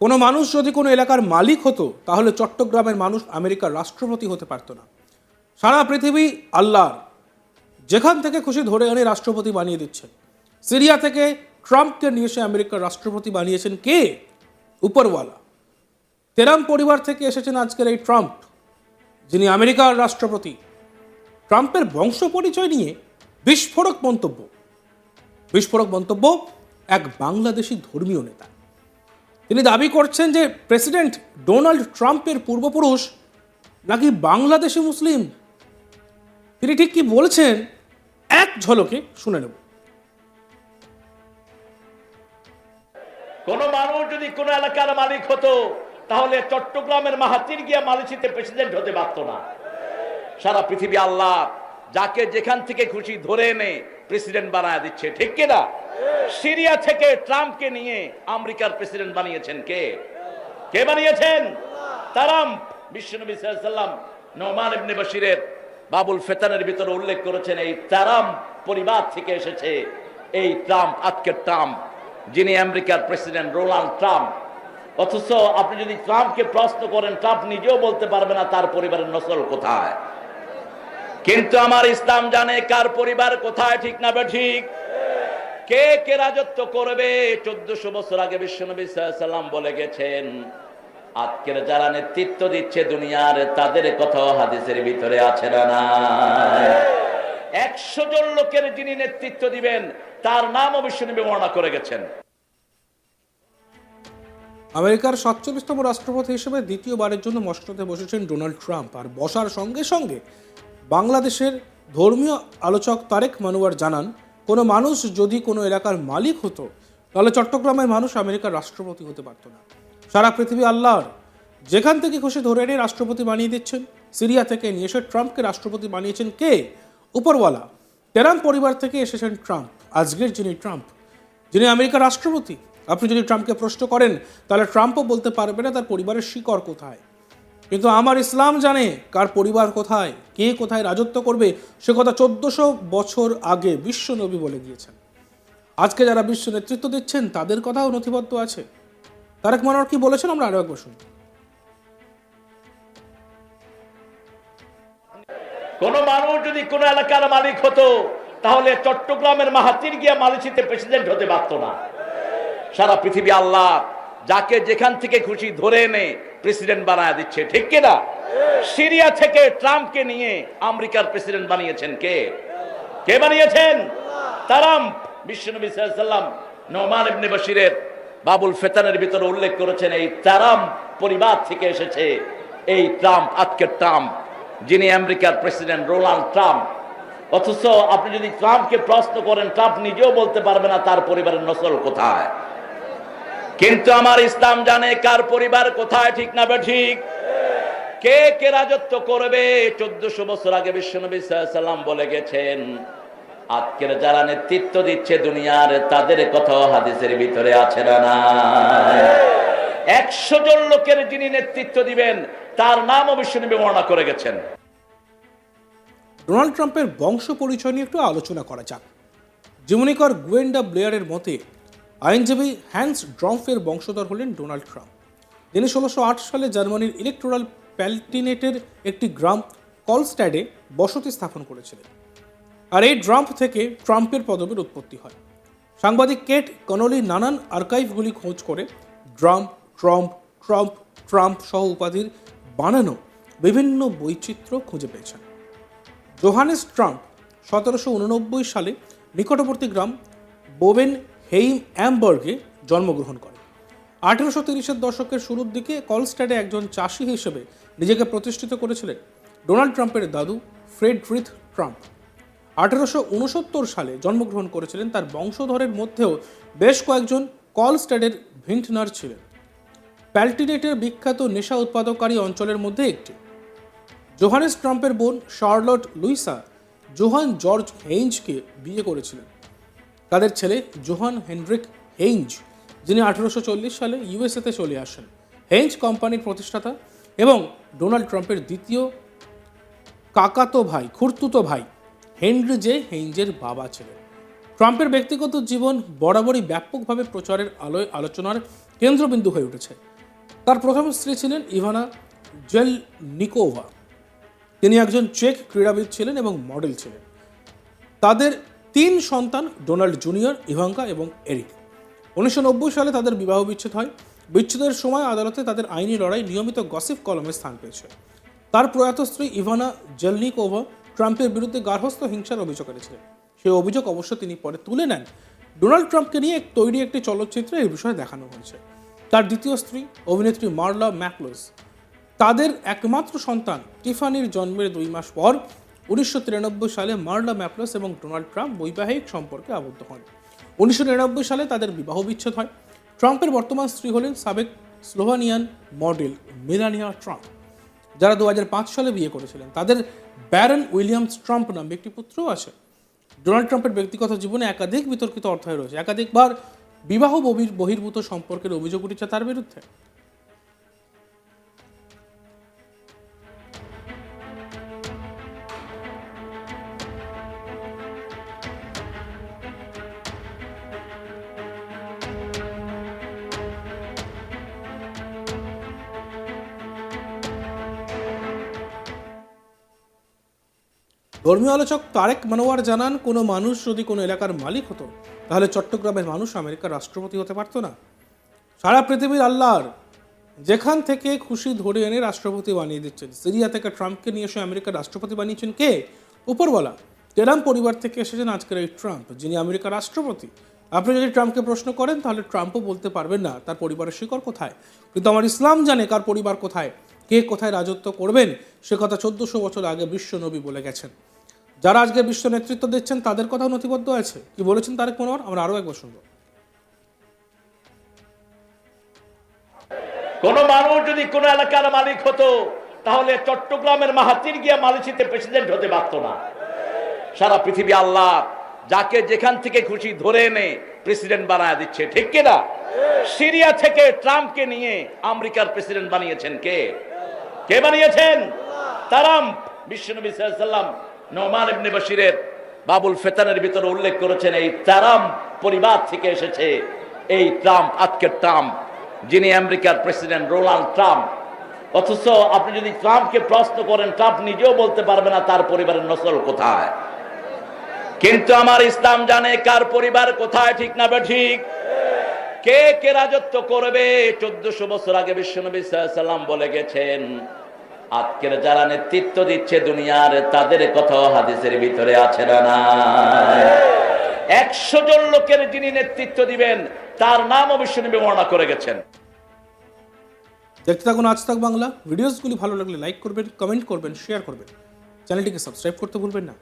কোনো মানুষ যদি কোনো এলাকার মালিক হতো তাহলে চট্টগ্রামের মানুষ আমেরিকার রাষ্ট্রপতি হতে পারত না। সারা পৃথিবী আল্লাহর, যেখান থেকে খুশি ধরে এনে রাষ্ট্রপতি বানিয়ে দিচ্ছেন। সিরিয়া থেকে ট্রাম্পকে নিয়ে এসে আমেরিকার রাষ্ট্রপতি বানিয়েছেন কে? উপরওয়ালা। তেরাম পরিবার থেকে এসেছেন আজকের এই ট্রাম্প, যিনি আমেরিকার রাষ্ট্রপতি। ট্রাম্পের বংশ পরিচয় নিয়ে বিস্ফোরক মন্তব্য এক বাংলাদেশি ধর্মীয় নেতা। তিনি দাবি করছেন যে প্রেসিডেন্ট ডোনাল্ড ট্রাম্পের পূর্বপুরুষ নাকি বাংলাদেশি মুসলিম। তিনি ঠিক কি বলছেন এক ঝলকে শুনে নেব। কোন মানুষ যদি কোন এলাকার মালিক হতো তাহলে চট্টগ্রামের মাহাতির গিয়া মালয়েশিয়াতে প্রেসিডেন্ট হতে পারত না। সারা পৃথিবী আল্লাহ, যাকে যেখান থেকে খুশি ধরে এনে প্রেসিডেন্ট বানায় দিচ্ছে, ঠিক কিনা? সিরিয়া থেকে ট্রাম্পকে নিয়ে আমেরিকার প্রেসিডেন্ট বানিয়েছেন কে? কে বানিয়েছেন? ট্রাম্প। বিশ্বনবী সাল্লাল্লাহু আলাইহি ওয়াসাল্লাম নোমান ইবনে বাশিরের বাবুল ফেতানের ভিতরে উল্লেখ করেছেন, এই ট্রাম্প পরিবার থেকে এসেছে এই ট্রাম্প, আজকের ট্রাম্প, যিনি আমেরিকার প্রেসিডেন্ট ডোনাল্ড ট্রাম্প। অথচ আপনি যদি ট্রাম্পকে প্রশ্ন করেন, ট্রাম্প নিজেও বলতে পারবে না তার পরিবারের নসল কোথায়। কিন্তু আমার ইসলাম জানে কার পরিবার কোথায়, ঠিক না ঠিক? কে কে রাজত্ব করবে 1400 বছর আগে বিশ্বনবী সাল্লাল্লাহু আলাইহি ওয়াসাল্লাম বলে গেছেন। আজকের যারা নেতৃত্ব দিচ্ছে দুনিয়ার, তাদের কথাও হাদিসের ভিতরে আছে না নাই? 100 জন লোকের যিনি নেতৃত্ব দিবেন তার নামও বিশ্বনবী বর্ণনা করে গেছেন। আমেরিকার 47তম রাষ্ট্রপতি হিসেবে দ্বিতীয়বারের জন্য মসনদে বসেছেন ডোনাল্ড ট্রাম্প। আর বসার সঙ্গে সঙ্গে বাংলাদেশের ধর্মীয় আলোচক তারেক মানোয়ার জানান, কোনো মানুষ যদি কোনো এলাকার মালিক হতো তাহলে চট্টগ্রামের মানুষ আমেরিকার রাষ্ট্রপতি হতে পারত না। সারা পৃথিবী আল্লাহর, যেখান থেকে খুশি ধরে এনে রাষ্ট্রপতি বানিয়ে দিচ্ছেন। সিরিয়া থেকে নিয়ে এসে ট্রাম্পকে রাষ্ট্রপতি বানিয়েছেন কে? উপরওয়ালা। তেরাম পরিবার থেকে এসেছেন ট্রাম্প, আজকের যিনি ট্রাম্প, যিনি আমেরিকার রাষ্ট্রপতি। আপনি যদি ট্রাম্পকে প্রশ্ন করেন তাহলে ট্রাম্পও বলতে পারবে না তার পরিবারের শিকড় কোথায়। কিন্তু আমার ইসলাম জানে কার পরিবার কোথায়, কে কোথায় রাজত্ব করবে। সে কথা 1400 বছর আগে বিশ্ব নবী বলে গিয়েছেন। আজকে যারা বিশ্ব নেতৃত্ব দিচ্ছেন তাদের কথাও নথিবদ্ধ আছে। তারেক মানোয়ার কি বলেছেন আমরা আরো একবার শুনি। কোন মানুষ যদি কোন এলাকার মালিক হতো তাহলে চট্টগ্রামের মাহাতির গিয়া মালয়েশিয়াতে প্রেসিডেন্ট হতে পারত না। সারা পৃথিবী আল্লাহ, যাকে যেখান থেকে খুশি ধরে এনে প্রেসিডেন্ট বানায় দিচ্ছে, ঠিক কিনা? সিরিয়া থেকে ট্রাম্পকে নিয়ে আমেরিকার প্রেসিডেন্ট বানিয়েছেন কে? কে বানিয়েছেন? ট্রাম্প। বিশ্বনবী সাল্লাল্লাহু আলাইহি ওয়াসাল্লাম নোমান ইবনে বাশিরের বাবুল ফেতানের ভিতরে উল্লেখ করেছেন, এই ট্রাম্প পরিবার থেকে এসেছে এই ট্রাম্প, আজকের ট্রাম্প, যিনি আমেরিকার প্রেসিডেন্ট ডোনাল্ড ট্রাম্প। অথচ আপনি যদি ট্রাম্পকে প্রশ্ন করেন, ট্রাম্প নিজেও বলতে পারবে না তার পরিবারের নসল কোথায়। কিন্তু আমার ইসলাম জানে কার পরিবার কোথায়, ঠিক না ঠিক? কে কে রাজত্ব করবে 1400 বছর আগে বিশ্বনবী সাল্লাল্লাহু আলাইহি ওয়াসাল্লাম বলে গেছেন। আজকের যারা নেতৃত্ব দিচ্ছে দুনিয়ার, তাদের কথাও হাদিসের ভিতরে আছে না নাই? 100 জন লোকের যিনি নেতৃত্ব দিবেন তার নামও বিশ্বনবী বর্ণনা করে গেছেন। ডোনাল্ড ট্রাম্পের বংশ পরিচয় নিয়ে একটু আলোচনা করা যাক। জিমনিকর গুয়েন্ডা ব্লেয়ারের মতে আইনজীবী হ্যান্স ড্রম্ফের বংশধর হলেন ডোনাল্ড ট্রাম্প, যিনি 1608 সালে জার্মানির ইলেকটোরাল প্যালটিনেটের একটি গ্রাম কলস্ট্যাডে বসতি স্থাপন করেছিলেন। আর এই ড্রাম্প থেকে ট্রাম্পের পদবীর উৎপত্তি হয়। সাংবাদিক কেট কনলি নানান আর্কাইভগুলি খোঁজ করে ড্রাম্প, ট্রাম্প, ট্রাম্প, ট্রাম্প সহ উপাধির বানানো বিভিন্ন বৈচিত্র্য খুঁজে পেয়েছেন। জোহানেস ট্রাম্প 1789 সালে নিকটবর্তী গ্রাম বোবেন হেইম অ্যামবার্গে জন্মগ্রহণ করেন। 1830-এর দশকের শুরুর দিকে কলস্ট্যাডে একজন চাষি হিসেবে নিজেকে প্রতিষ্ঠিত করেছিলেন ডোনাল্ড ট্রাম্পের দাদু ফ্রেডরিখ ট্রাম্প। 1869 সালে জন্মগ্রহণ করেছিলেন। তার বংশধরের মধ্যেও বেশ কয়েকজন কলস্ট্যাডের ভিন্টনার ছিলেন। প্যালটিনেটের বিখ্যাত নেশা উৎপাদনকারী অঞ্চলের মধ্যে একটি। জোহানেস ট্রাম্পের বোন শার্লট লুইসা জোহান জর্জ হেইঞ্জকে বিয়ে করেছিলেন। তাদের ছেলে জোহান হেনরিক হেইঞ্জ, যিনি 1840 সালে ইউএসএতে চলে আসেন। হেইঞ্জ কোম্পানির প্রতিষ্ঠাতা এবং ডোনাল্ড ট্রাম্পের দ্বিতীয় খুড়তুতো ভাই হেনরি জে হেইঞ্জের বাবা ছিলেন। ট্রাম্পের ব্যক্তিগত জীবন বরাবরই ব্যাপকভাবে প্রচারের আলোয় আলোচনার কেন্দ্রবিন্দু হয়ে উঠেছে। তার প্রথম স্ত্রী ছিলেন ইভানা জেলনিকোভা। তিনি একজন চেক ক্রীড়াবিদ ছিলেন এবং মডেল ছিলেন। তাদের 3 সন্তান, ডোনাল্ড জুনিয়র, ইভাঙ্কা এবং এরিক। 1990 সালে তাদের বিবাহ বিচ্ছেদ হয়। বিচ্ছেদের সময় আদালতে তাদের আইনি লড়াই নিয়মিত গসিপ কলমে স্থান পেয়েছে। তার প্রয়াত স্ত্রী ইভানা জেলনিকোভা ট্রাম্পের বিরুদ্ধে গার্হস্থ্য হিংসার অভিযোগ করেছিলেন। সেই অভিযোগ অবশ্য তিনি পরে তুলে নেন। ডোনাল্ড ট্রাম্পকে নিয়ে তৈরি একটি চলচ্চিত্রে এই বিষয়ে দেখানো হয়েছে। তার দ্বিতীয় স্ত্রী অভিনেত্রী মার্লা ম্যাকলোস। তাদের একমাত্র সন্তান টিফানির জন্মের 2 মাস পর 1993 সালে মার্লা ম্যাকলোস এবং ডোনাল্ড ট্রাম্প বৈবাহিক সম্পর্কে আবদ্ধ হন। 1999 সালে তাদের বিবাহ বিচ্ছেদ হয়। ট্রাম্পের বর্তমান স্ত্রী হলেন সাবেক স্লোভানিয়ান মডেল মেলানিয়া ট্রাম্প, যারা 2005 সালে বিয়ে করেছিলেন। তাদের ব্যারন উইলিয়ামস ট্রাম্প নামে একটি পুত্রও আছে। ডোনাল্ড ট্রাম্পের ব্যক্তিগত জীবনে একাধিক বিতর্কিত অধ্যায় রয়েছে। একাধিকবার বিবাহ বহির্ভূত সম্পর্কের অভিযোগ উঠেছে তার বিরুদ্ধে। ধর্মীয় আলোচক তারেক মনোয়ার জানান, কোনো মানুষ যদি কোনো এলাকার মালিক হতো তাহলে চট্টগ্রামের মানুষ আমেরিকার রাষ্ট্রপতি হতে পারতো না। সারা পৃথিবীর আল্লাহর যেখান থেকে খুশি ধরে এনে রাষ্ট্রপতি বানিয়ে দিচ্ছেন। সিরিয়া থেকে ট্রাম্পকে নিয়ে এসে আমেরিকার রাষ্ট্রপতি বানিয়েছেন কে? উপরওয়ালা। ট্রাম্প পরিবার থেকে এসেছেন আজকের এই ট্রাম্প, যিনি আমেরিকার রাষ্ট্রপতি। আপনি যদি ট্রাম্পকে প্রশ্ন করেন তাহলে ট্রাম্পও বলতে পারবেন না তার পরিবারের শিকড় কোথায়। কিন্তু আমার ইসলাম জানে কার পরিবার কোথায়, কে কোথায় রাজত্ব করবেন। সে কথা 1400 বছর আগে বিশ্ব নবী বলে গেছেন। যারা আজকে বিশ্ব নেতৃত্ব দিচ্ছেন তাদের কথাও নথিবদ্ধ আছে। কি বলেছেন তারেক মনোয়ার, আমরা আরো একবার শুনবো। কোন মানুষ যদি কোন এলাকার মালিক হতো তাহলে চট্টগ্রামের মাহাতির গিয়া মালয়েশিয়াতে প্রেসিডেন্ট হতে পারতো না। সারা পৃথিবী আল্লাহ যাকে যেখান থেকে খুশি ধরে এনে প্রেসিডেন্ট বানায় দিচ্ছে, ঠিক কিনা? সিরিয়া থেকে ট্রাম্পকে নিয়ে আমেরিকার প্রেসিডেন্ট বানিয়েছেন কে? কে বানিয়েছেন? ট্রাম্প। বিশ্বনবী সাল্লাল্লাহু আলাইহি ওয়াসাল্লাম নোমান ইবনে বশিরের বাবুল ফেতানের ভিতরে উল্লেখ করেছেন, এই ট্রাম্প পরিবার থেকে এসেছে। এই ট্রাম্প, আজকের ট্রাম্প, যিনি আমেরিকার প্রেসিডেন্ট ডোনাল্ড ট্রাম্প। অথচ আপনি যদি ট্রাম্পকে প্রশ্ন করেন, ট্রাম্প নিজেও বলতে পারবে না তার পরিবারের নসল কোথায়। কিন্তু আমার ইসলাম জানে কার পরিবার কোথায়, ঠিক না ঠিক? কে কে রাজত্ব করবে 1400 বছর আগে বিশ্বনবী সাল্লাল্লাহু আলাইহি ওয়াসাল্লাম বলে গেছেন। আজকের যারা নেতৃত্ব দিচ্ছে দুনিয়ার, তাদের কথাও হাদিসের ভিতরে আছে না? 100 জন লোকের যিনি নেতৃত্ব দিবেন তার নামও বিশ্বনবী বর্ণনা করে গেছেন। দেখতে থাকুন আজ তাক বাংলা। ভিডিওসগুলি ভালো লাগলে লাইক করবেন, কমেন্ট করবেন, শেয়ার করবেন। চ্যানেলটিকে সাবস্ক্রাইব করতে ভুলবেন না।